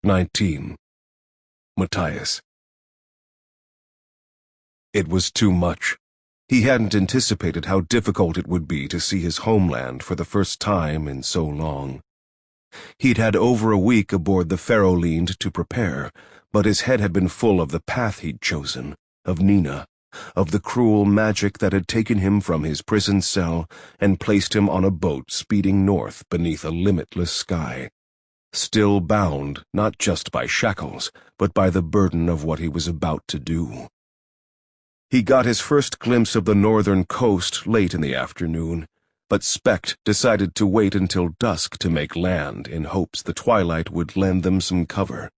19. Matthias. It was too much. He hadn't anticipated how difficult it would be to see his homeland for the first time in so long. He'd had over a week aboard the Ferrolind to prepare, but his head had been full of the path he'd chosen, of Nina, of the cruel magic that had taken him from his prison cell and placed him on a boat speeding north beneath a limitless sky, still bound not just by shackles, but by the burden of what he was about to do. He got his first glimpse of the northern coast late in the afternoon, but Specht decided to wait until dusk to make land in hopes the twilight would lend them some cover.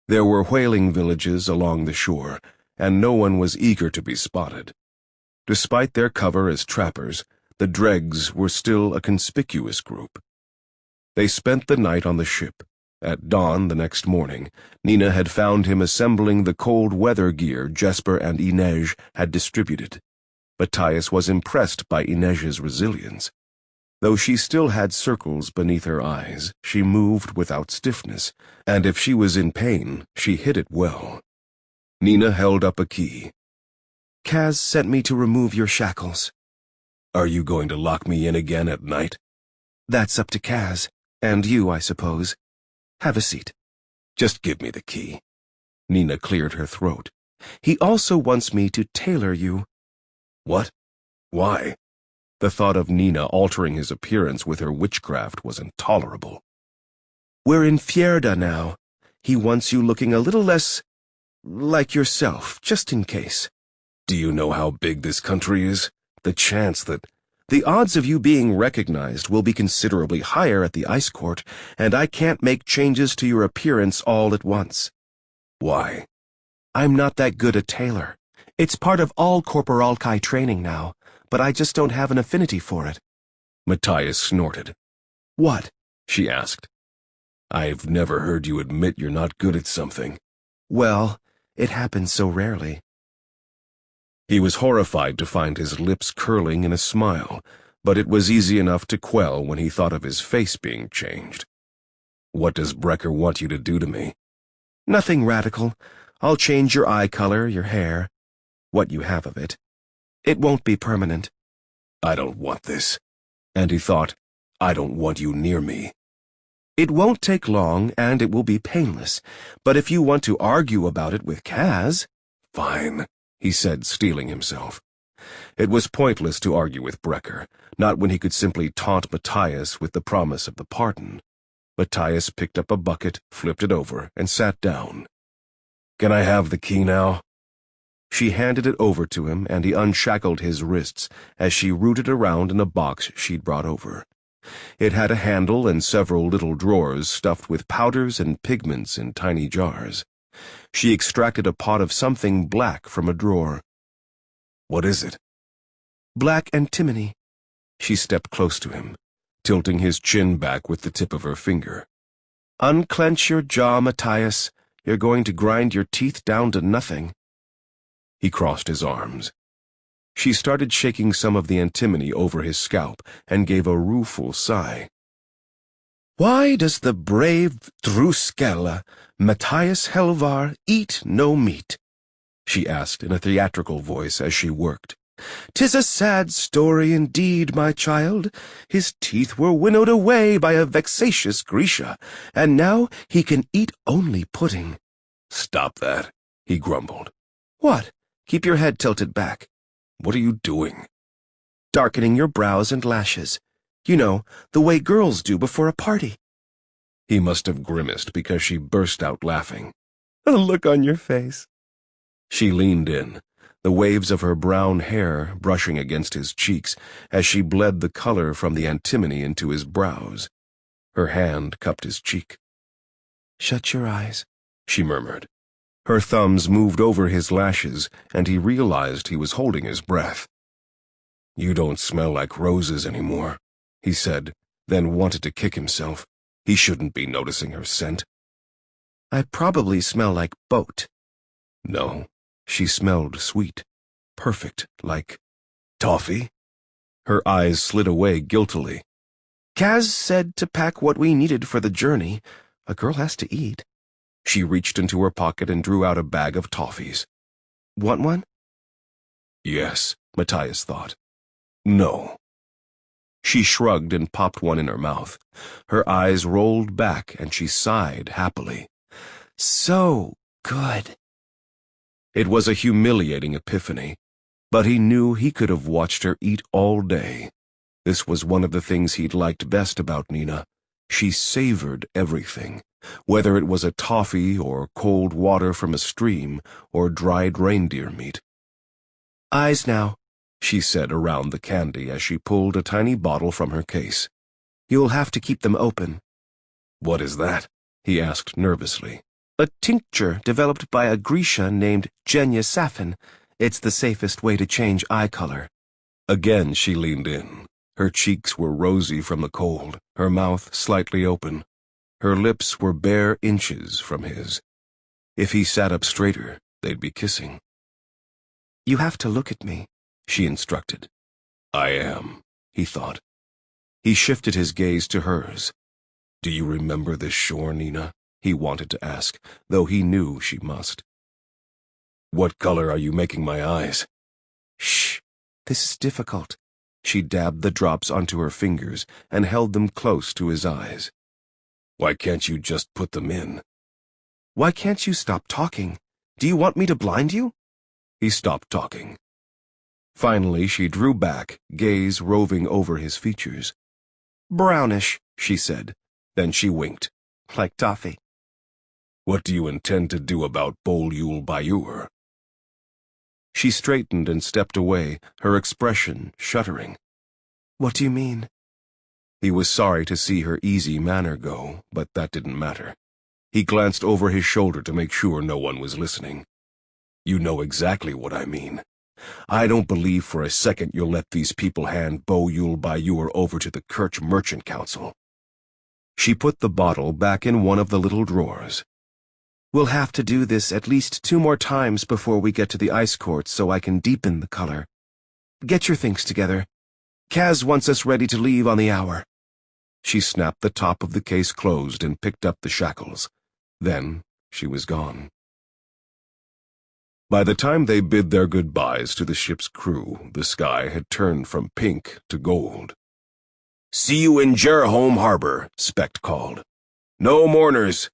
There were whaling villages along the shore, and no one was eager to be spotted. Despite their cover as trappers, the dregs were still a conspicuous group. They spent the night on the ship. At dawn the next morning, Nina had found him assembling the cold weather gear Jesper and Jesnej had distributed. Matthias was impressed by Jesnej's resilience. Though she still had circles beneath her eyes, she moved without stiffness, and if she was in pain, she hid it well. Nina held up a key. Kaz sent me to remove your shackles. Are you going to lock me in again at night? That's up to Kaz, and you, I suppose. Have a seat. Just give me the key. Nina cleared her throat. He also wants me to tailor you. What? Why? The thought of Nina altering his appearance with her witchcraft was intolerable. We're in Fjerda now. He wants you looking a little less like yourself, just in case. Do you know how big this country is? The chance that... The odds of you being recognized will be considerably higher at the ice court, and I can't make changes to your appearance all at once. Why? I'm not that good a tailor. It's part of all Corporalkai training now, but I just don't have an affinity for it. Matthias snorted. What? She asked. I've never heard you admit you're not good at something. Well, it happens so rarely. He was horrified to find his lips curling in a smile, but it was easy enough to quell when he thought of his face being changed. What does Brecker want you to do to me? Nothing radical. I'll change your eye color, your hair, what you have of it. It won't be permanent. I don't want this. And he thought, I don't want you near me. It won't take long, and it will be painless, but if you want to argue about it with Kaz... Fine, he said, steeling himself. It was pointless to argue with Brecker, not when he could simply taunt Matthias with the promise of the pardon. Matthias picked up a bucket, flipped it over, and sat down. Can I have the key now? She handed it over to him, and he unshackled his wrists as she rooted around in a box she'd brought over. It had a handle and several little drawers stuffed with powders and pigments in tiny jars. She extracted a pot of something black from a drawer. What is it? Black antimony. She stepped close to him, tilting his chin back with the tip of her finger. Unclench your jaw, Matthias. You're going to grind your teeth down to nothing. He crossed his arms. She started shaking some of the antimony over his scalp and gave a rueful sigh. Why does the brave Druskella, Matthias Helvar, eat no meat? She asked in a theatrical voice as she worked. 'Tis a sad story indeed, my child. His teeth were winnowed away by a vexatious Grisha, and now he can eat only pudding. Stop that, he grumbled. What? Keep your head tilted back. What are you doing? Darkening your brows and lashes. You know, the way girls do before a party. He must have grimaced because she burst out laughing. A look on your face. She leaned in, the waves of her brown hair brushing against his cheeks as she bled the color from the antimony into his brows. Her hand cupped his cheek. Shut your eyes, she murmured. Her thumbs moved over his lashes, and he realized he was holding his breath. You don't smell like roses anymore, he said, then wanted to kick himself. He shouldn't be noticing her scent. I probably smell like boat. No, she smelled sweet, perfect, like toffee. Her eyes slid away guiltily. Kaz said to pack what we needed for the journey. A girl has to eat. She reached into her pocket and drew out a bag of toffees. Want one? Yes, Matthias thought. No. She shrugged and popped one in her mouth. Her eyes rolled back and she sighed happily. So good. It was a humiliating epiphany, but he knew he could have watched her eat all day. This was one of the things he'd liked best about Nina. She savored everything, whether it was a toffee or cold water from a stream or dried reindeer meat. Eyes now, she said around the candy as she pulled a tiny bottle from her case. You'll have to keep them open. What is that? He asked nervously. A tincture developed by a Grisha named Jesnej Safin. It's the safest way to change eye color. Again she leaned in. Her cheeks were rosy from the cold, her mouth slightly open. Her lips were bare inches from his. If he sat up straighter, they'd be kissing. You have to look at me, she instructed. I am, he thought. He shifted his gaze to hers. Do you remember this shore, Nina? He wanted to ask, though he knew she must. What color are you making my eyes? Shh, this is difficult. She dabbed the drops onto her fingers and held them close to his eyes. Why can't you just put them in? Why can't you stop talking? Do you want me to blind you? He stopped talking. Finally, she drew back, gaze roving over his features. Brownish, she said. Then she winked. Like toffee. What do you intend to do about Bol-Yul Bayur? She straightened and stepped away, her expression shuddering. What do you mean? He was sorry to see her easy manner go, but that didn't matter. He glanced over his shoulder to make sure no one was listening. You know exactly what I mean. I don't believe for a second you'll let these people hand Bol-Yul Bayur over to the Kerch Merchant Council. She put the bottle back in one of the little drawers. We'll have to do this at least 2 more times before we get to the ice court so I can deepen the color. Get your things together. Kaz wants us ready to leave on the hour. She snapped the top of the case closed and picked up the shackles. Then she was gone. By the time they bid their goodbyes to the ship's crew, the sky had turned from pink to gold. "See you in Jerholm Harbor," Specht called. "No mourners."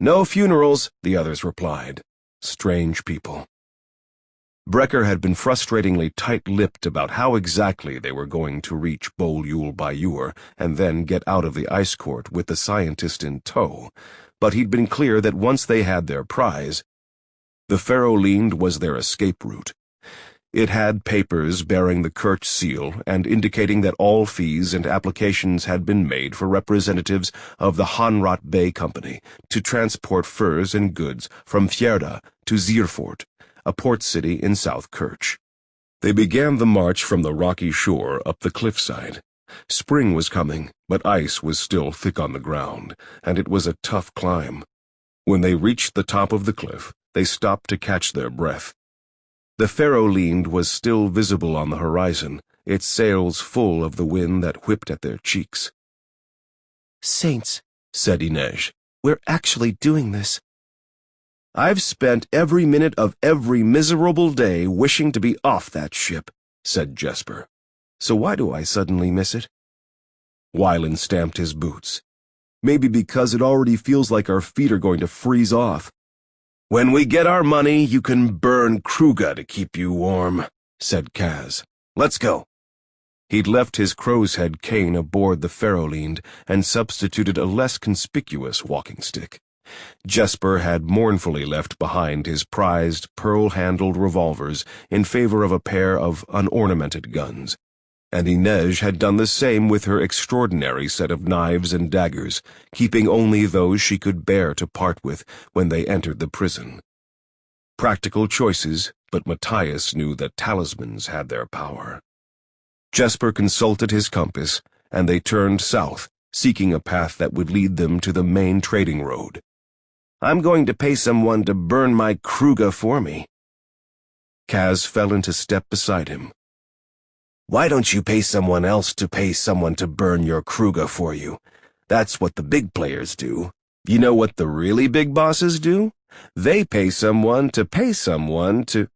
"No funerals," the others replied. Strange people. Brecker had been frustratingly tight-lipped about how exactly they were going to reach Bol-Yul Bayur and then get out of the ice court with the scientist in tow, but he'd been clear that once they had their prize, the Ferrolind was their escape route. It had papers bearing the Kerch seal and indicating that all fees and applications had been made for representatives of the Hanrat Bay Company to transport furs and goods from Fjerda to Zierfort, a port city in South Kerch. They began the march from the rocky shore up the cliffside. Spring was coming, but ice was still thick on the ground, and it was a tough climb. When they reached the top of the cliff, they stopped to catch their breath. The Ferrolind was still visible on the horizon, its sails full of the wind that whipped at their cheeks. "Saints," said Inej. "We're actually doing this." "I've spent every minute of every miserable day wishing to be off that ship," said Jesper. "So why do I suddenly miss it?" Wyland stamped his boots. "Maybe because it already feels like our feet are going to freeze off." "When we get our money, you can burn Kruga to keep you warm," said Kaz. "Let's go." He'd left his crow's head cane aboard the Ferrolind and substituted a less conspicuous walking stick. Jesper had mournfully left behind his prized, pearl-handled revolvers in favor of a pair of unornamented guns, and Inej had done the same with her extraordinary set of knives and daggers, keeping only those she could bear to part with when they entered the prison. Practical choices, but Matthias knew that talismans had their power. Jesper consulted his compass, and they turned south, seeking a path that would lead them to the main trading road. "I'm going to pay someone to burn my Kruga for me." Kaz fell into step beside him. "Why don't you pay someone else to pay someone to burn your Kruga for you? That's what the big players do." You know what the really big bosses do? They pay someone to pay someone to—"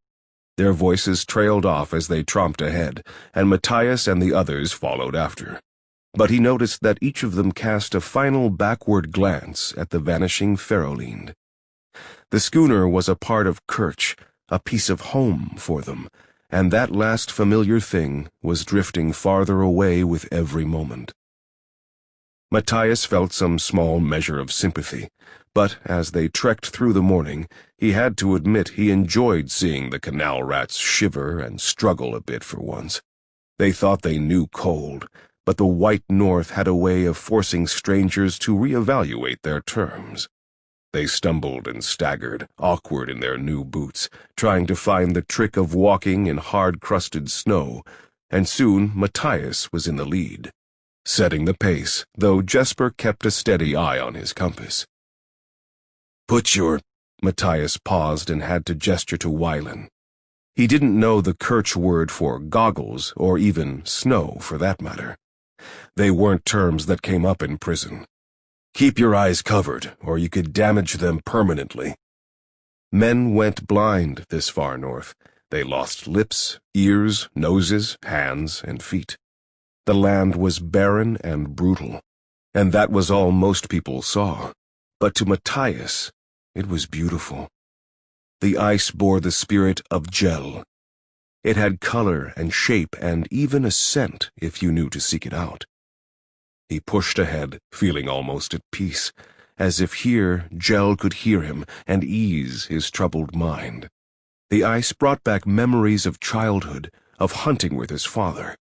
Their voices trailed off as they tromped ahead, and Matthias and the others followed after. But he noticed that each of them cast a final backward glance at the vanishing Ferrolind. The schooner was a part of Kerch, a piece of home for them, and that last familiar thing was drifting farther away with every moment. Matthias felt some small measure of sympathy, but as they trekked through the morning, he had to admit he enjoyed seeing the canal rats shiver and struggle a bit for once. They thought they knew cold, but the white north had a way of forcing strangers to reevaluate their terms. They stumbled and staggered, awkward in their new boots, trying to find the trick of walking in hard-crusted snow, and soon Matthias was in the lead, setting the pace, though Jesper kept a steady eye on his compass. "Put your—" Matthias paused and had to gesture to Wylan. He didn't know the Kerch word for goggles, or even snow, for that matter. They weren't terms that came up in prison. "Keep your eyes covered, or you could damage them permanently." Men went blind this far north. They lost lips, ears, noses, hands, and feet. The land was barren and brutal, and that was all most people saw. But to Matthias, it was beautiful. The ice bore the spirit of gel. It had color and shape and even a scent if you knew to seek it out. He pushed ahead, feeling almost at peace, as if here gel could hear him and ease his troubled mind. The ice brought back memories of childhood, of hunting with his father.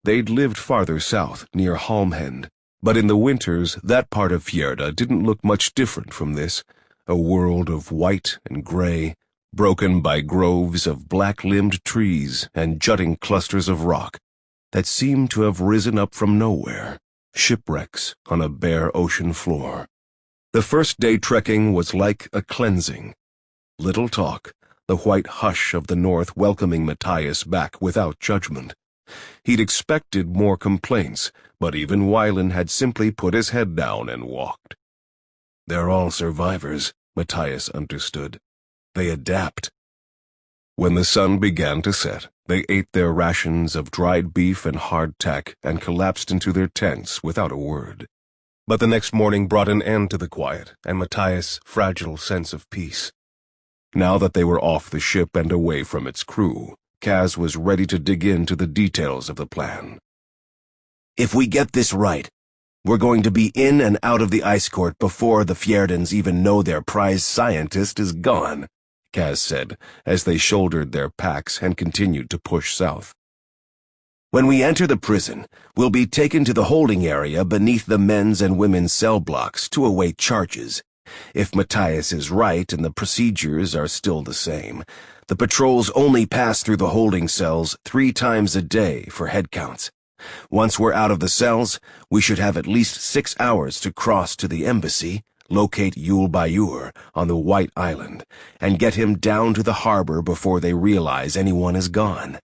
They'd lived farther south, near Halmhend, but in the winters that part of Fjerda didn't look much different from this, a world of white and gray, broken by groves of black-limbed trees and jutting clusters of rock that seemed to have risen up from nowhere, shipwrecks on a bare ocean floor. The first day trekking was like a cleansing. Little talk, the white hush of the north welcoming Matthias back without judgment. He'd expected more complaints, but even Wylan had simply put his head down and walked. They're all survivors, Matthias understood. They adapt. When the sun began to set, they ate their rations of dried beef and hardtack and collapsed into their tents without a word. But the next morning brought an end to the quiet and Matthias' fragile sense of peace. Now that they were off the ship and away from its crew, Kaz was ready to dig into the details of the plan. "If we get this right, we're going to be in and out of the ice court before the Fjerdans even know their prize scientist is gone," Kaz said, as they shouldered their packs and continued to push south. "When we enter the prison, we'll be taken to the holding area beneath the men's and women's cell blocks to await charges. If Matthias is right and the procedures are still the same, the patrols only pass through the holding cells 3 times a day for head counts. Once we're out of the cells, we should have at least 6 hours to cross to the embassy, locate Yul Bayur on the White Island, and get him down to the harbor before they realize anyone is gone."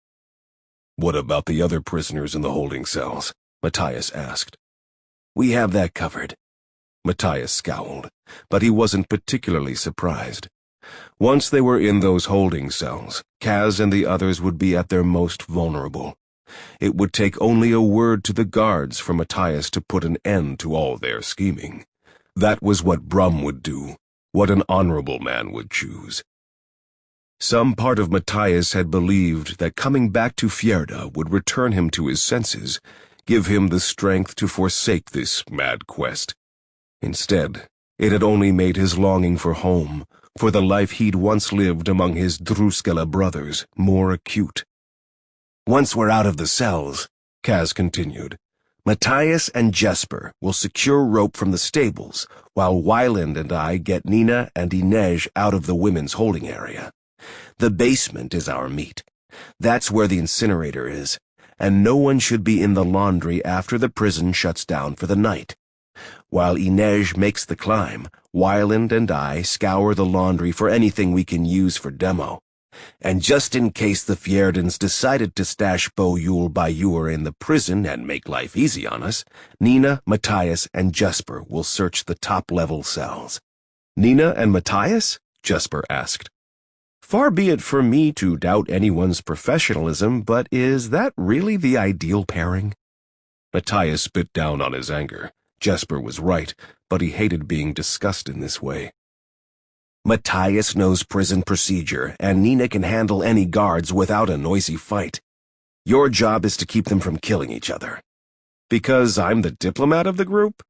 "What about the other prisoners in the holding cells?" Matthias asked. "We have that covered." Matthias scowled, but he wasn't particularly surprised. Once they were in those holding cells, Kaz and the others would be at their most vulnerable. It would take only a word to the guards for Matthias to put an end to all their scheming. That was what Brum would do, what an honorable man would choose. Some part of Matthias had believed that coming back to Fjerda would return him to his senses, give him the strength to forsake this mad quest. Instead, it had only made his longing for home, for the life he'd once lived among his Druskela brothers, more acute. "Once we're out of the cells," Kaz continued, "Matthias and Jesper will secure rope from the stables, while Wyland and I get Nina and Inej out of the women's holding area. The basement is our meet. That's where the incinerator is, and no one should be in the laundry after the prison shuts down for the night. While Inej makes the climb, Wyland and I scour the laundry for anything we can use for demo. And just in case the Fjerdans decided to stash Bo Yul Bayur in the prison and make life easy on us, Nina, Matthias, and Jesper will search the top-level cells. Nina and Matthias? Jesper asked. Far be it from me to doubt anyone's professionalism, but is that really the ideal pairing? Matthias bit down on his anger. Jesper was right, but he hated being discussed in this way. Matthias knows prison procedure, and Nina can handle any guards without a noisy fight. Your job is to keep them from killing each other. Because I'm the diplomat of the group?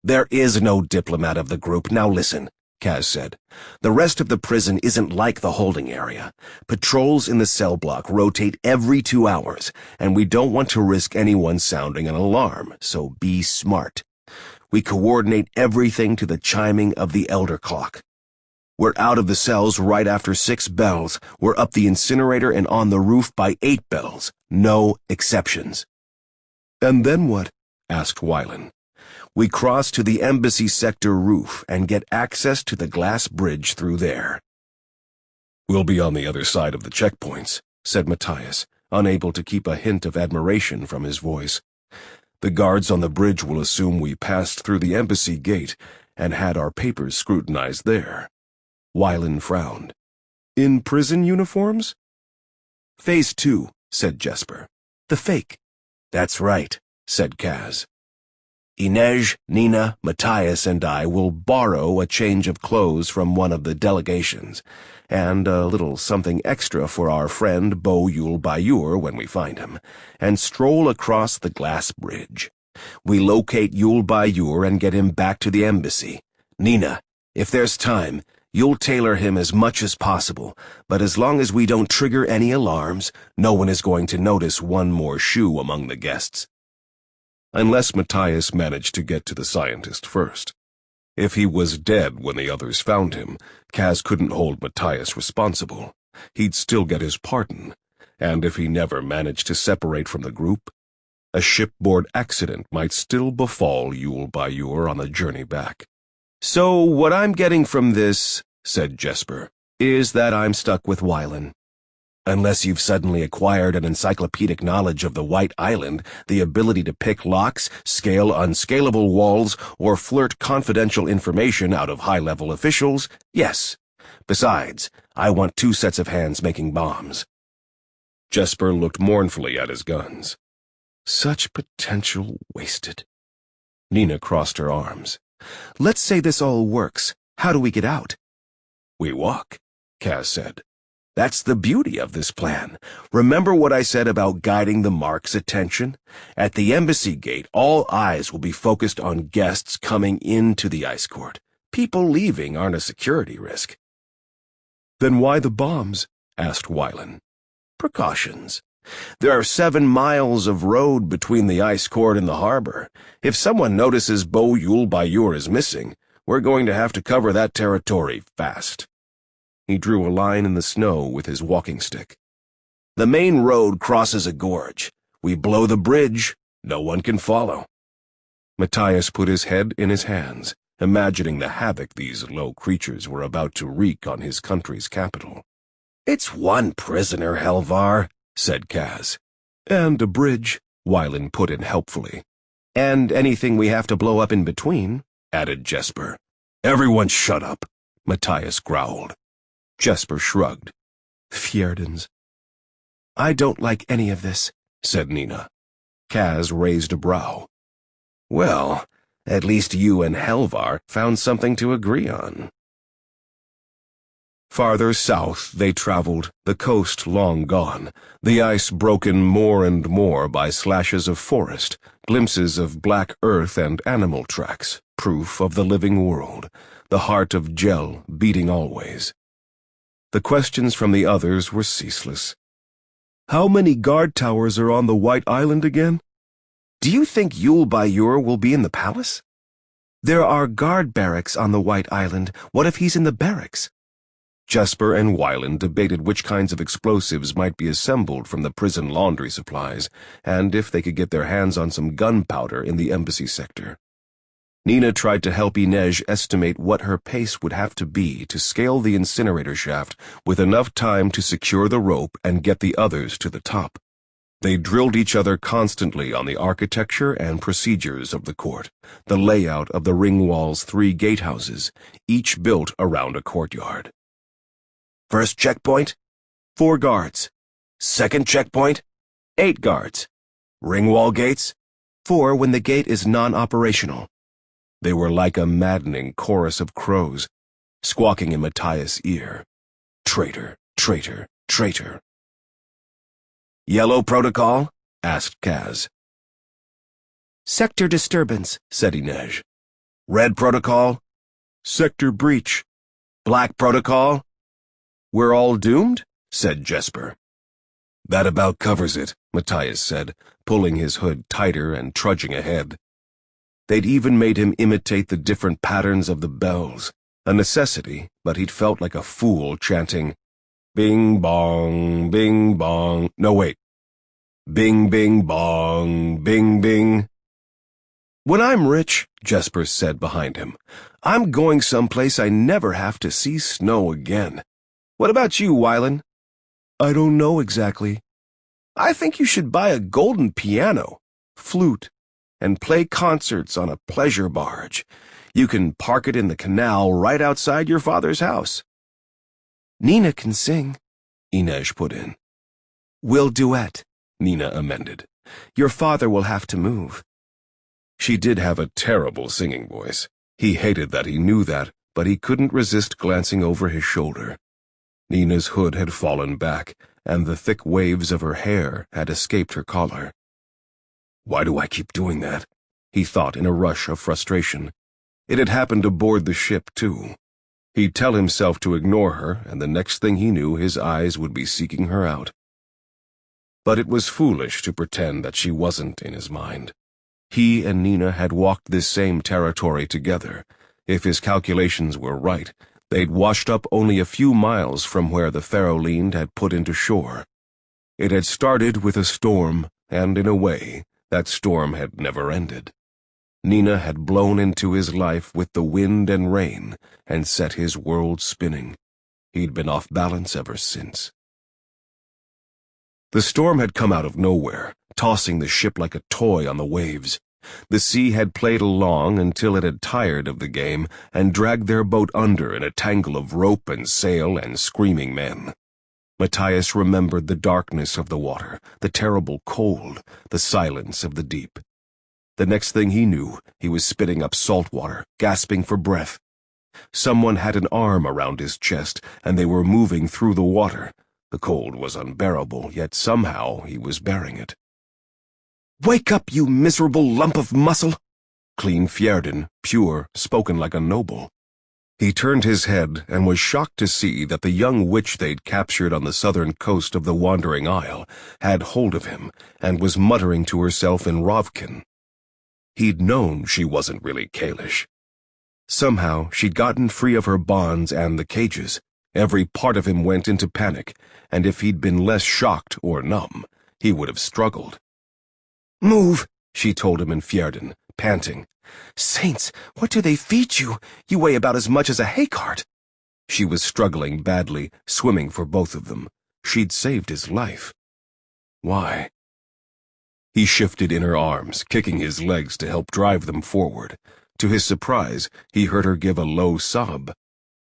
There is no diplomat of the group. Now listen, Kaz said. The rest of the prison isn't like the holding area. Patrols in the cell block rotate every 2 hours, and we don't want to risk anyone sounding an alarm, so be smart. We coordinate everything to the chiming of the elder clock. We're out of the cells right after 6 bells. We're up the incinerator and on the roof by 8 bells. No exceptions. And then what? Asked Wylan. We cross to the embassy sector roof and get access to the glass bridge through there. We'll be on the other side of the checkpoints, said Matthias, unable to keep a hint of admiration from his voice. The guards on the bridge will assume we passed through the embassy gate and had our papers scrutinized there. Wylan frowned. In prison uniforms? Phase 2, said Jesper. The fake. That's right, said Kaz. Inej, Nina, Matthias, and I will borrow a change of clothes from one of the delegations, and a little something extra for our friend Bo Yul Bayur when we find him, and stroll across the glass bridge. We locate Yul Bayur and get him back to the embassy. Nina, if there's time, you'll tailor him as much as possible, but as long as we don't trigger any alarms, no one is going to notice one more shoe among the guests. Unless Matthias managed to get to the scientist first. If he was dead when the others found him, Kaz couldn't hold Matthias responsible. He'd still get his pardon, and if he never managed to separate from the group, a shipboard accident might still befall Yul Bayur on the journey back. So what I'm getting from this, said Jesper, is that I'm stuck with Wylan. Unless you've suddenly acquired an encyclopedic knowledge of the White Island, the ability to pick locks, scale unscalable walls, or flirt confidential information out of high-level officials, yes. Besides, I want 2 sets of hands making bombs. Jesper looked mournfully at his guns. Such potential wasted. Nina crossed her arms. Let's say this all works. How do we get out? We walk, Kaz said. That's the beauty of this plan. Remember what I said about guiding the mark's attention? At the embassy gate, all eyes will be focused on guests coming into the ice court. People leaving aren't a security risk. Then why the bombs? Asked Wylan. Precautions. There are 7 miles of road between the ice court and the harbor. If someone notices Bo Yul Bayur is missing, we're going to have to cover that territory fast. He drew a line in the snow with his walking stick. The main road crosses a gorge. We blow the bridge, no one can follow. Matthias put his head in his hands, imagining the havoc these low creatures were about to wreak on his country's capital. It's 1 prisoner, Helvar, said Kaz. And a bridge, Wylan put in helpfully. And anything we have to blow up in between, added Jesper. Everyone shut up, Matthias growled. Jesper shrugged. Fjerdans. I don't like any of this, said Nina. Kaz raised a brow. Well, at least you and Helvar found something to agree on. Farther south they traveled, the coast long gone, the ice broken more and more by slashes of forest, glimpses of black earth and animal tracks, proof of the living world, the heart of Gel beating always. The questions from the others were ceaseless. How many guard towers are on the White Island again? Do you think Yul Bayur will be in the palace? There are guard barracks on the White Island. What if he's in the barracks? Jesper and Wylan debated which kinds of explosives might be assembled from the prison laundry supplies, and if they could get their hands on some gunpowder in the embassy sector. Nina tried to help Jesnej estimate what her pace would have to be to scale the incinerator shaft with enough time to secure the rope and get the others to the top. They drilled each other constantly on the architecture and procedures of the court, the layout of the ring wall's 3 gatehouses, each built around a courtyard. First checkpoint, 4 guards. Second checkpoint, 8 guards. Ring wall gates, 4 when the gate is non-operational. They were like a maddening chorus of crows, squawking in Matthias' ear. Traitor, traitor, traitor. Yellow protocol? Asked Kaz. Sector disturbance, said Jesnej. Red protocol? Sector breach. Black protocol? We're all doomed? Said Jesper. That about covers it, Matthias said, pulling his hood tighter and trudging ahead. They'd even made him imitate the different patterns of the bells, a necessity, but he'd felt like a fool chanting, bing bong, bing bong. No, wait. Bing bing bong, bing bing. When I'm rich, Jesper said behind him, I'm going someplace I never have to see snow again. What about you, Wylan? I don't know exactly. I think you should buy a golden piano, flute, and play concerts on a pleasure barge. You can park it in the canal right outside your father's house. Nina can sing, Jesnej put in. We'll duet, Nina amended. Your father will have to move. She did have a terrible singing voice. He hated that he knew that, but he couldn't resist glancing over his shoulder. Nina's hood had fallen back, and the thick waves of her hair had escaped her collar. Why do I keep doing that? He thought in a rush of frustration. It had happened aboard the ship, too. He'd tell himself to ignore her, and the next thing he knew, his eyes would be seeking her out. But it was foolish to pretend that she wasn't in his mind. He and Nina had walked this same territory together. If his calculations were right, they'd washed up only a few miles from where the Ferroline had put into shore. It had started with a storm, and in a way, that storm had never ended. Nina had blown into his life with the wind and rain and set his world spinning. He'd been off balance ever since. The storm had come out of nowhere, tossing the ship like a toy on the waves. The sea had played along until it had tired of the game and dragged their boat under in a tangle of rope and sail and screaming men. Matthias remembered the darkness of the water, the terrible cold, the silence of the deep. The next thing he knew, he was spitting up salt water, gasping for breath. Someone had an arm around his chest, and they were moving through the water. The cold was unbearable, yet somehow he was bearing it. Wake up, you miserable lump of muscle! Clean fjerda, pure, spoken like a noble. He turned his head and was shocked to see that the young witch they'd captured on the southern coast of the Wandering Isle had hold of him and was muttering to herself in Rovkin. He'd known she wasn't really Kalish. Somehow she'd gotten free of her bonds and the cages. Every part of him went into panic, and if he'd been less shocked or numb, he would have struggled. Move, she told him in fjerdan, panting. Saints, what do they feed you? You weigh about as much as a hay cart. She was struggling badly, swimming for both of them. She'd saved his life. Why? He shifted in her arms, kicking his legs to help drive them forward. To his surprise, he heard her give a low sob.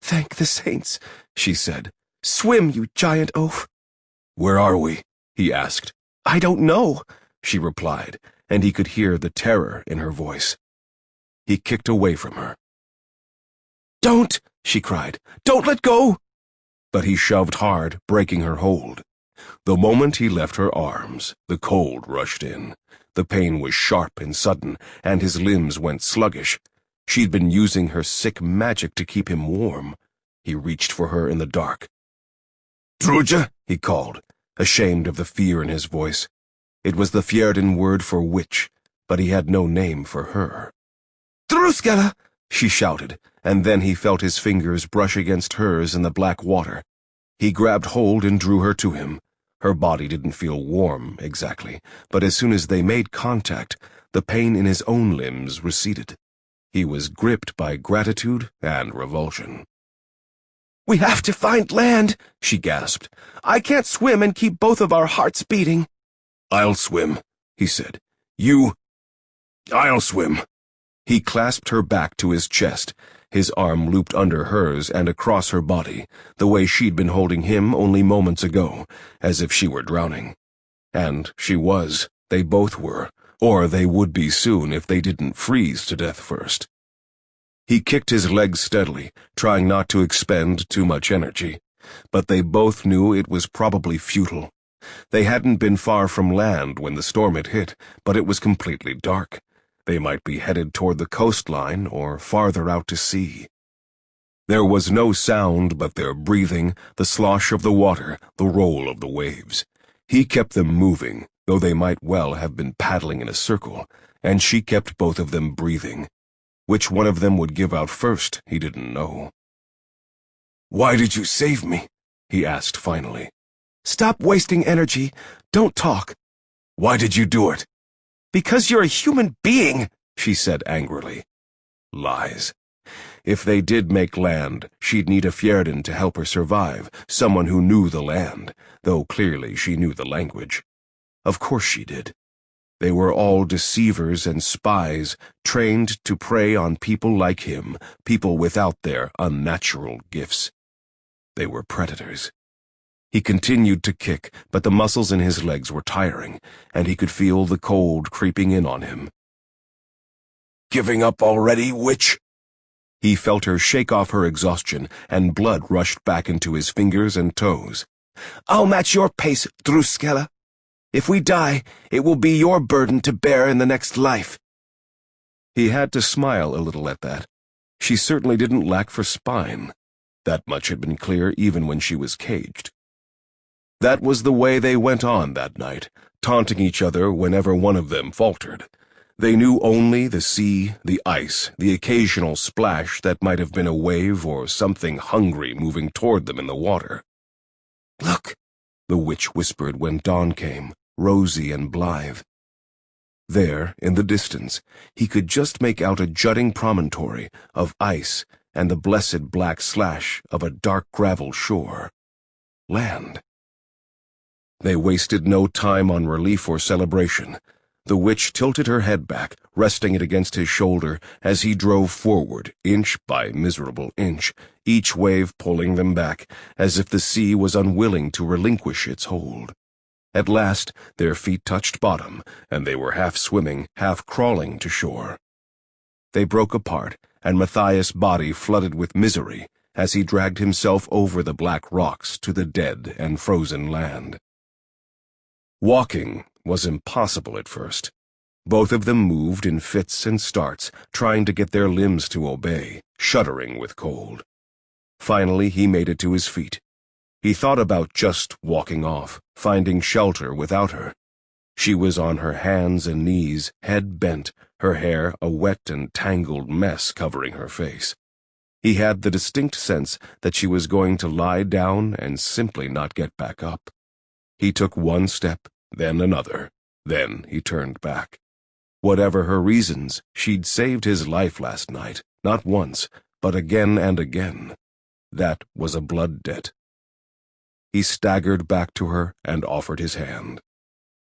Thank the saints, she said. Swim, you giant oaf. Where are we? He asked. I don't know, she replied, and he could hear the terror in her voice. He kicked away from her. Don't, she cried. Don't let go! But he shoved hard, breaking her hold. The moment he left her arms, the cold rushed in. The pain was sharp and sudden, and his limbs went sluggish. She'd been using her sick magic to keep him warm. He reached for her in the dark. Truja, he called, ashamed of the fear in his voice. It was the fjerdan word for witch, but he had no name for her. Truskela, she shouted, and then he felt his fingers brush against hers in the black water. He grabbed hold and drew her to him. Her body didn't feel warm, exactly, but as soon as they made contact, the pain in his own limbs receded. He was gripped by gratitude and revulsion. "We have to find land," she gasped. "I can't swim and keep both of our hearts beating." "I'll swim," he said. I'll swim." He clasped her back to his chest, his arm looped under hers and across her body, the way she'd been holding him only moments ago, as if she were drowning. And she was. They both were, or they would be soon if they didn't freeze to death first. He kicked his legs steadily, trying not to expend too much energy, but they both knew it was probably futile. They hadn't been far from land when the storm had hit, but it was completely dark. They might be headed toward the coastline or farther out to sea. There was no sound but their breathing, the slosh of the water, the roll of the waves. He kept them moving, though they might well have been paddling in a circle, and she kept both of them breathing. Which one of them would give out first, he didn't know. "Why did you save me?" he asked finally. "Stop wasting energy. Don't talk." "Why did you do it?" "Because you're a human being," she said angrily. Lies. If they did make land, she'd need a fjerdan to help her survive, someone who knew the land, though clearly she knew the language. Of course she did. They were all deceivers and spies, trained to prey on people like him, people without their unnatural gifts. They were predators. He continued to kick, but the muscles in his legs were tiring, and he could feel the cold creeping in on him. "Giving up already, witch?" He felt her shake off her exhaustion, and blood rushed back into his fingers and toes. "I'll match your pace, Druskella. If we die, it will be your burden to bear in the next life." He had to smile a little at that. She certainly didn't lack for spine. That much had been clear even when she was caged. That was the way they went on that night, taunting each other whenever one of them faltered. They knew only the sea, the ice, the occasional splash that might have been a wave or something hungry moving toward them in the water. "Look," the witch whispered when dawn came, rosy and blithe. There, in the distance, he could just make out a jutting promontory of ice and the blessed black slash of a dark gravel shore. Land. They wasted no time on relief or celebration. The witch tilted her head back, resting it against his shoulder as he drove forward, inch by miserable inch, each wave pulling them back, as if the sea was unwilling to relinquish its hold. At last, their feet touched bottom, and they were half swimming, half crawling to shore. They broke apart, and Matthias' body flooded with misery as he dragged himself over the black rocks to the dead and frozen land. Walking was impossible at first. Both of them moved in fits and starts, trying to get their limbs to obey, shuddering with cold. Finally, he made it to his feet. He thought about just walking off, finding shelter without her. She was on her hands and knees, head bent, her hair a wet and tangled mess covering her face. He had the distinct sense that she was going to lie down and simply not get back up. He took one step, then another, then he turned back. Whatever her reasons, she'd saved his life last night, not once, but again and again. That was a blood debt. He staggered back to her and offered his hand.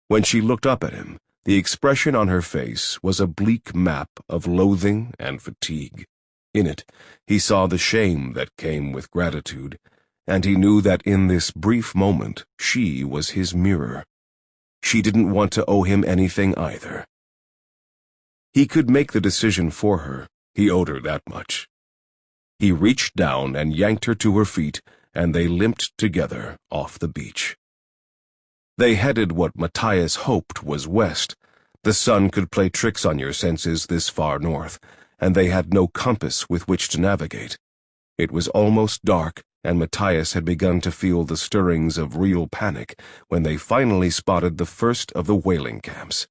When she looked up at him, the expression on her face was a bleak map of loathing and fatigue. In it, he saw the shame that came with gratitude, and he knew that in this brief moment she was his mirror. She didn't want to owe him anything either. He could make the decision for her. He owed her that much. He reached down and yanked her to her feet, and they limped together off the beach. They headed what Matthias hoped was west. The sun could play tricks on your senses this far north, and they had no compass with which to navigate. It was almost dark, and Matthias had begun to feel the stirrings of real panic when they finally spotted the first of the whaling camps.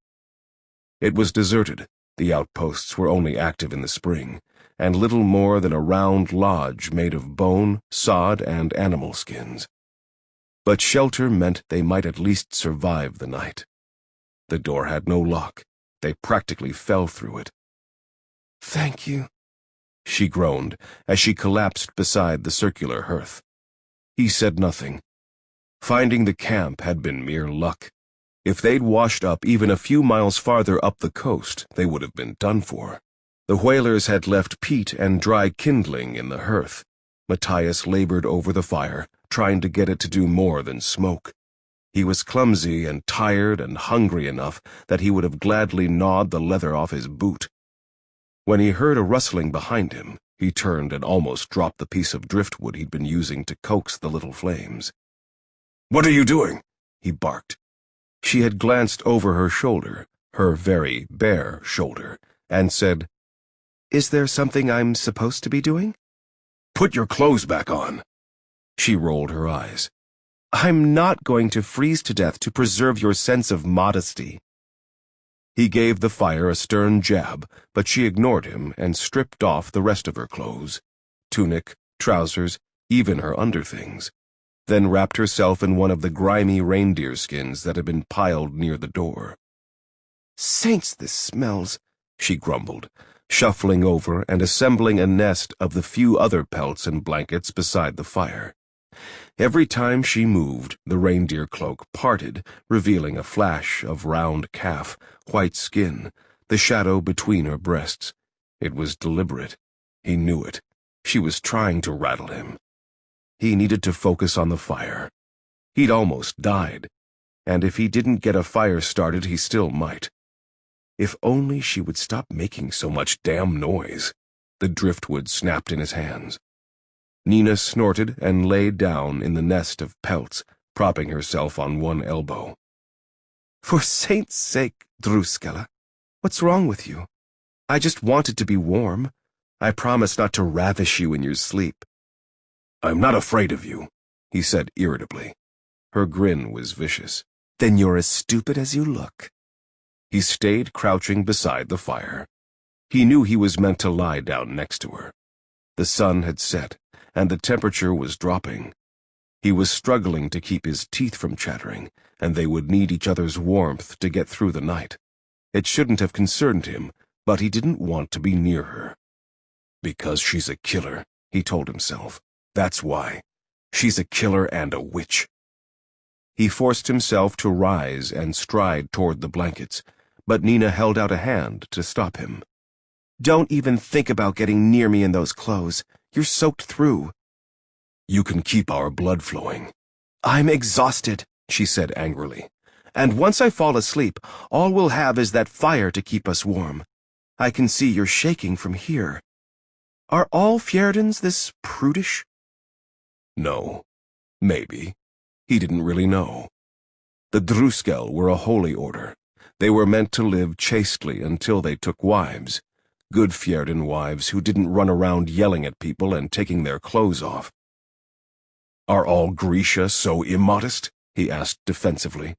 It was deserted. The outposts were only active in the spring, and little more than a round lodge made of bone, sod, and animal skins. But shelter meant they might at least survive the night. The door had no lock. They practically fell through it. Thank you, she groaned as she collapsed beside the circular hearth. He said nothing. Finding the camp had been mere luck. If they'd washed up even a few miles farther up the coast, they would have been done for. The whalers had left peat and dry kindling in the hearth. Matthias labored over the fire, trying to get it to do more than smoke. He was clumsy and tired and hungry enough that he would have gladly gnawed the leather off his boot. When he heard a rustling behind him, he turned and almost dropped the piece of driftwood he'd been using to coax the little flames. "What are you doing?" he barked. She had glanced over her shoulder, her very bare shoulder, and said, "Is there something I'm supposed to be doing?" "Put your clothes back on." She rolled her eyes. "I'm not going to freeze to death to preserve your sense of modesty." He gave the fire a stern jab, but she ignored him and stripped off the rest of her clothes, tunic, trousers, even her underthings, then wrapped herself in one of the grimy reindeer skins that had been piled near the door. "Saints, this smells," she grumbled, shuffling over and assembling a nest of the few other pelts and blankets beside the fire. Every time she moved, the reindeer cloak parted, revealing a flash of round calf, white skin, the shadow between her breasts. It was deliberate. He knew it. She was trying to rattle him. He needed to focus on the fire. He'd almost died, and if he didn't get a fire started, he still might. If only she would stop making so much damn noise. The driftwood snapped in his hands. Nina snorted and lay down in the nest of pelts, propping herself on one elbow. "For Saint's sake, Druskella, what's wrong with you? I just wanted to be warm. I promise not to ravish you in your sleep." "I'm not afraid of you," he said irritably. Her grin was vicious. "Then you're as stupid as you look." He stayed crouching beside the fire. He knew he was meant to lie down next to her. The sun had set, and the temperature was dropping. He was struggling to keep his teeth from chattering, and they would need each other's warmth to get through the night. It shouldn't have concerned him, but he didn't want to be near her. Because she's a killer, he told himself. That's why. She's a killer and a witch. He forced himself to rise and stride toward the blankets, but Nina held out a hand to stop him. "Don't even think about getting near me in those clothes. You're soaked through." "You can keep our blood flowing." "I'm exhausted," she said angrily. "And once I fall asleep, all we'll have is that fire to keep us warm. I can see you're shaking from here. Are all fjerdans this prudish?" No. Maybe. He didn't really know. The Druskel were a holy order. They were meant to live chastely until they took wives. Good fjerdan wives who didn't run around yelling at people and taking their clothes off. "Are all Grisha so immodest?" he asked defensively.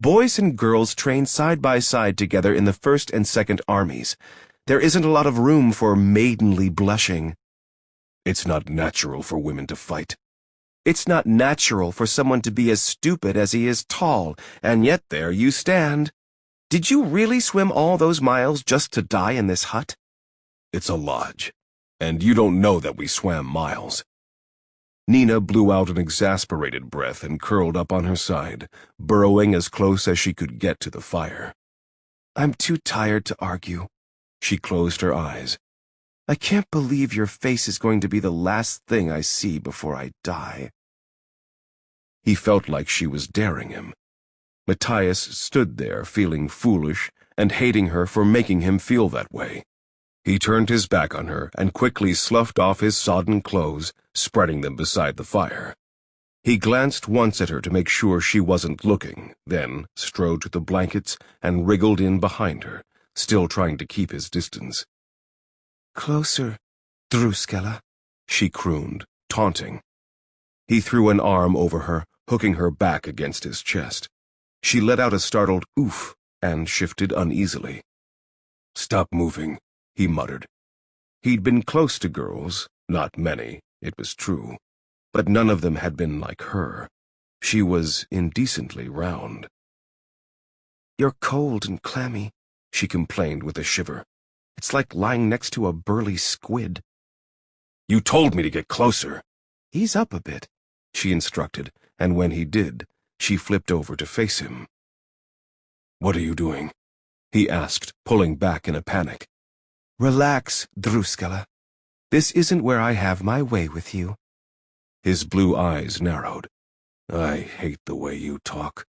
"Boys and girls train side by side together in the 1st and 2nd armies. There isn't a lot of room for maidenly blushing." "It's not natural for women to fight." "It's not natural for someone to be as stupid as he is tall, and yet there you stand. Did you really swim all those miles just to die in this hut?" "It's a lodge, and you don't know that we swam miles." Nina blew out an exasperated breath and curled up on her side, burrowing as close as she could get to the fire. "I'm too tired to argue." She closed her eyes. "I can't believe your face is going to be the last thing I see before I die." He felt like she was daring him. Matthias stood there feeling foolish and hating her for making him feel that way. He turned his back on her and quickly sloughed off his sodden clothes, spreading them beside the fire. He glanced once at her to make sure she wasn't looking, then strode to the blankets and wriggled in behind her, still trying to keep his distance. "Closer, Druskella," she crooned, taunting. He threw an arm over her, hooking her back against his chest. She let out a startled oof and shifted uneasily. "Stop moving," he muttered. He'd been close to girls, not many, it was true, but none of them had been like her. She was indecently round. "You're cold and clammy," she complained with a shiver. It's like lying next to a burly squid. You told me to get closer. Ease up a bit, she instructed, and when he did, she flipped over to face him. What are you doing? He asked, pulling back in a panic. Relax, Druskela. This isn't where I have my way with you. His blue eyes narrowed. I hate the way you talk.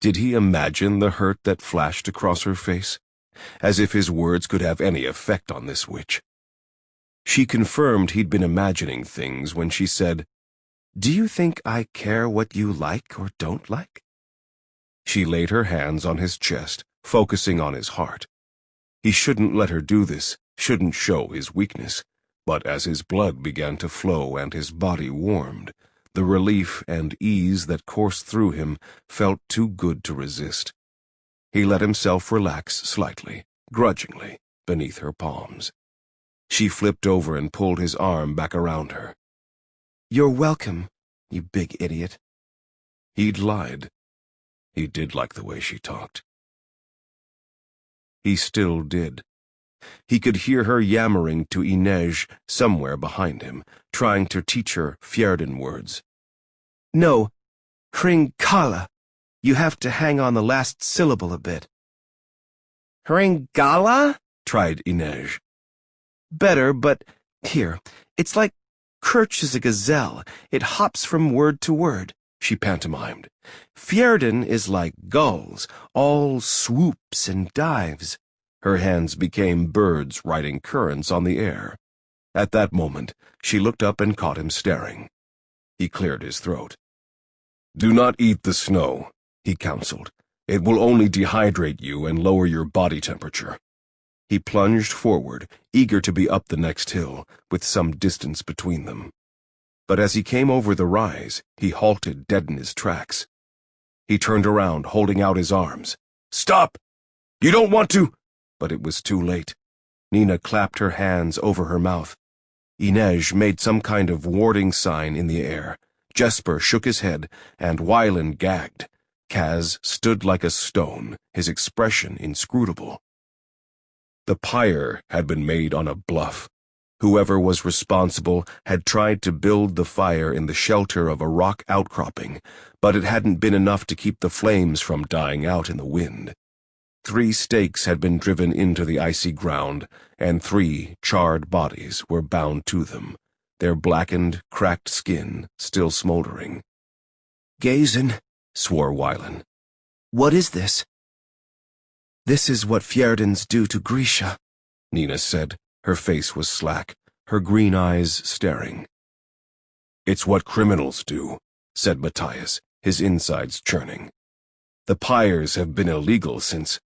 Did he imagine the hurt that flashed across her face? As if his words could have any effect on this witch. She confirmed he'd been imagining things when she said, Do you think I care what you like or don't like? She laid her hands on his chest, focusing on his heart. He shouldn't let her do this, shouldn't show his weakness, but as his blood began to flow and his body warmed, the relief and ease that coursed through him felt too good to resist. He let himself relax slightly, grudgingly, beneath her palms. She flipped over and pulled his arm back around her. You're welcome, you big idiot. He'd lied. He did like the way she talked. He still did. He could hear her yammering to Jesnej somewhere behind him, trying to teach her fjerdan words. No, Hringala. You have to hang on the last syllable a bit. Hringala? Tried Jesnej. Better, but here, it's like Kirch is a gazelle. It hops from word to word, she pantomimed. Fjerdan is like gulls, all swoops and dives. Her hands became birds riding currents on the air. At that moment, she looked up and caught him staring. He cleared his throat. Do not eat the snow, he counseled. It will only dehydrate you and lower your body temperature. He plunged forward, eager to be up the next hill, with some distance between them. But as he came over the rise, he halted dead in his tracks. He turned around, holding out his arms. Stop! You don't want to! But it was too late. Nina clapped her hands over her mouth. Jesnej made some kind of warding sign in the air. Jesper shook his head, and Wylan gagged. Kaz stood like a stone, his expression inscrutable. The pyre had been made on a bluff. Whoever was responsible had tried to build the fire in the shelter of a rock outcropping, but it hadn't been enough to keep the flames from dying out in the wind. 3 stakes had been driven into the icy ground, and 3 charred bodies were bound to them, their blackened, cracked skin still smoldering. Gazen, swore Wylan. What is this? This is what fjerdans do to Grisha, Nina said. Her face was slack, her green eyes staring. It's what criminals do, said Matthias, his insides churning. The pyres have been illegal since...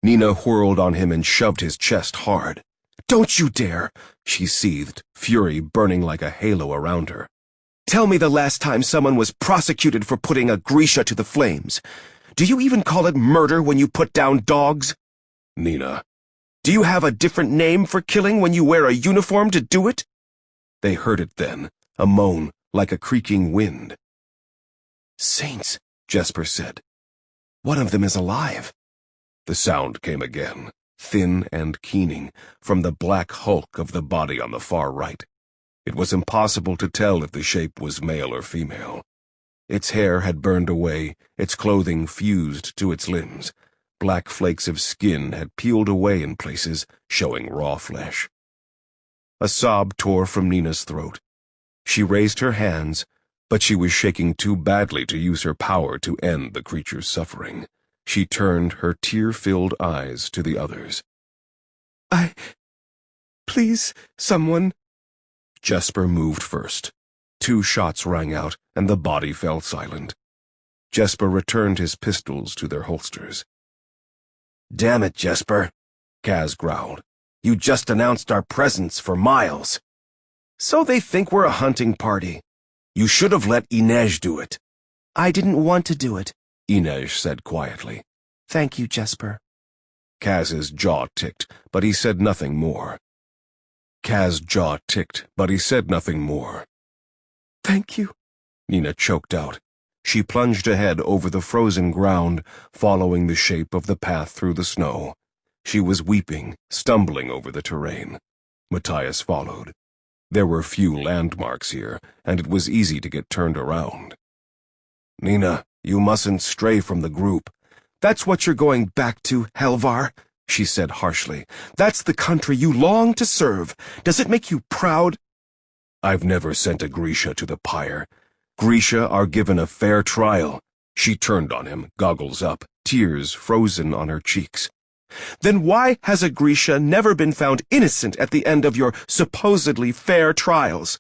Nina whirled on him and shoved his chest hard. Don't you dare, she seethed, fury burning like a halo around her. Tell me the last time someone was prosecuted for putting a Grisha to the flames. Do you even call it murder when you put down dogs? Nina. Do you have a different name for killing when you wear a uniform to do it? They heard it then, a moan, like a creaking wind. Saints, Jesper said. One of them is alive. The sound came again, thin and keening, from the black hulk of the body on the far right. It was impossible to tell if the shape was male or female. Its hair had burned away, its clothing fused to its limbs. Black flakes of skin had peeled away in places, showing raw flesh. A sob tore from Nina's throat. She raised her hands, but she was shaking too badly to use her power to end the creature's suffering. She turned her tear-filled eyes to the others. Please, someone. Jesper moved first. 2 shots rang out, and the body fell silent. Jesper returned his pistols to their holsters. Damn it, Jesper, Kaz growled. You just announced our presence for miles. So they think we're a hunting party. You should have let Jesnej do it. I didn't want to do it, Jesnej said quietly. Thank you, Jesper. Kaz's jaw ticked, but he said nothing more. Kaz's jaw ticked, but he said nothing more. Thank you, Nina choked out. She plunged ahead over the frozen ground, following the shape of the path through the snow. She was weeping, stumbling over the terrain. Matthias followed. There were few landmarks here, and it was easy to get turned around. Nina, you mustn't stray from the group. That's what you're going back to, Helvar, she said harshly. That's the country you long to serve. Does it make you proud? I've never sent a Grisha to the pyre. Grisha are given a fair trial. She turned on him, goggles up, tears frozen on her cheeks. Then why has a Grisha never been found innocent at the end of your supposedly fair trials?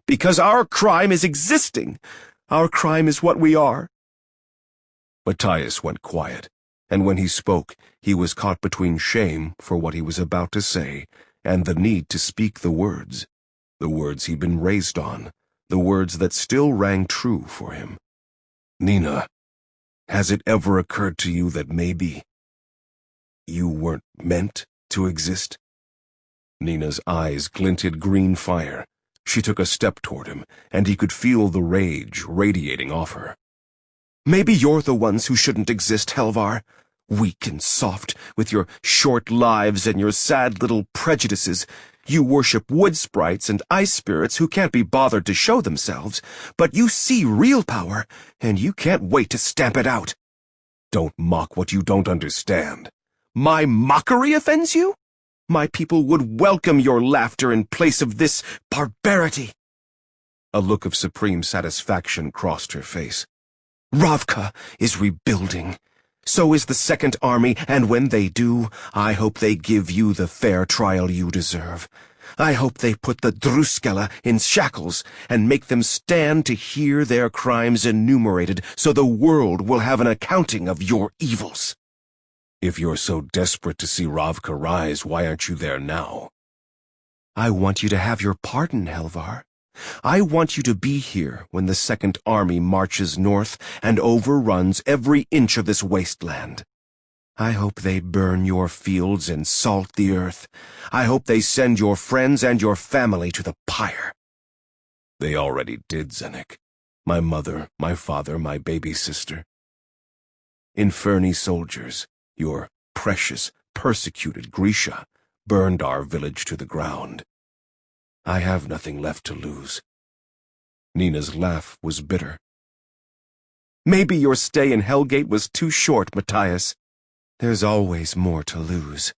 Because our crime is existing. Our crime is what we are. Matthias went quiet, and when he spoke, he was caught between shame for what he was about to say and the need to speak the words he'd been raised on, the words that still rang true for him. Nina, has it ever occurred to you that maybe you weren't meant to exist? Nina's eyes glinted green fire. She took a step toward him, and he could feel the rage radiating off her. Maybe you're the ones who shouldn't exist, Helvar. Weak and soft, with your short lives and your sad little prejudices. You worship wood sprites and ice spirits who can't be bothered to show themselves, but you see real power, and you can't wait to stamp it out. Don't mock what you don't understand. My mockery offends you? My people would welcome your laughter in place of this barbarity. A look of supreme satisfaction crossed her face. Ravka is rebuilding. So is the Second Army, and when they do, I hope they give you the fair trial you deserve. I hope they put the Druskella in shackles and make them stand to hear their crimes enumerated so the world will have an accounting of your evils. If you're so desperate to see Ravka rise, why aren't you there now? I want you to have your pardon, Helvar. I want you to be here when the Second Army marches north and overruns every inch of this wasteland. I hope they burn your fields and salt the earth. I hope they send your friends and your family to the pyre. They already did, Zenek. My mother, my father, my baby sister. Inferni soldiers, your precious, persecuted Grisha, burned our village to the ground. I have nothing left to lose. Nina's laugh was bitter. Maybe your stay in Hellgate was too short, Matthias. There's always more to lose.